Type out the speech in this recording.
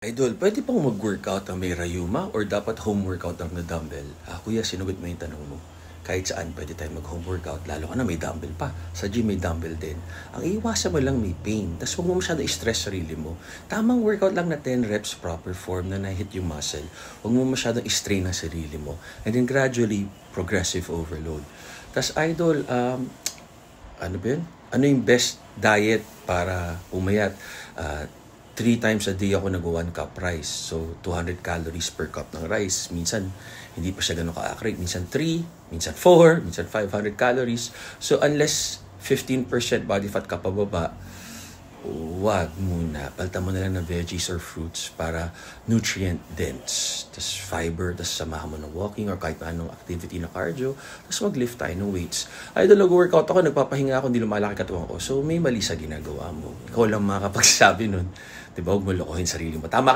Idol, pwede bang mag-workout ang may rayuma or dapat home workout lang na dumbbell? Kuya, sinugot mo yung tanong mo. Kahit saan pwede tayo mag-home workout, lalo ka na may dumbbell pa. Sa gym may dumbbell din. Ang iiwasan mo lang may pain, tapos huwag mo masyado i-stress sarili mo. Tamang workout lang na 10 reps, proper form na na-hit yung muscle. Huwag mo masyadong i-strain ang sarili mo. And then gradually, progressive overload. Tapos idol, ano ba yun? Ano yung best diet para umayat? 3 times a day ako nag-1 cup rice. So, 200 calories per cup ng rice. Minsan, hindi pa siya ganun ka-accurate. Minsan 3, minsan 4, minsan 500 calories. So, unless 15% body fat ka pababa, wag muna. Palta mo na lang ng veggies or fruits para nutrient dense. Tapos fiber, tapos samahan mo ng walking or kahit anong activity na cardio. Tapos mag-lift tayo ng weights. Idol, nag-workout ako, nagpapahinga ako, hindi lumalaki katuwang ko. So may mali sa ginagawa mo. Ikaw lang makakapagsabi nun. Diba? Huwag mo lokohin sarili mo. Tama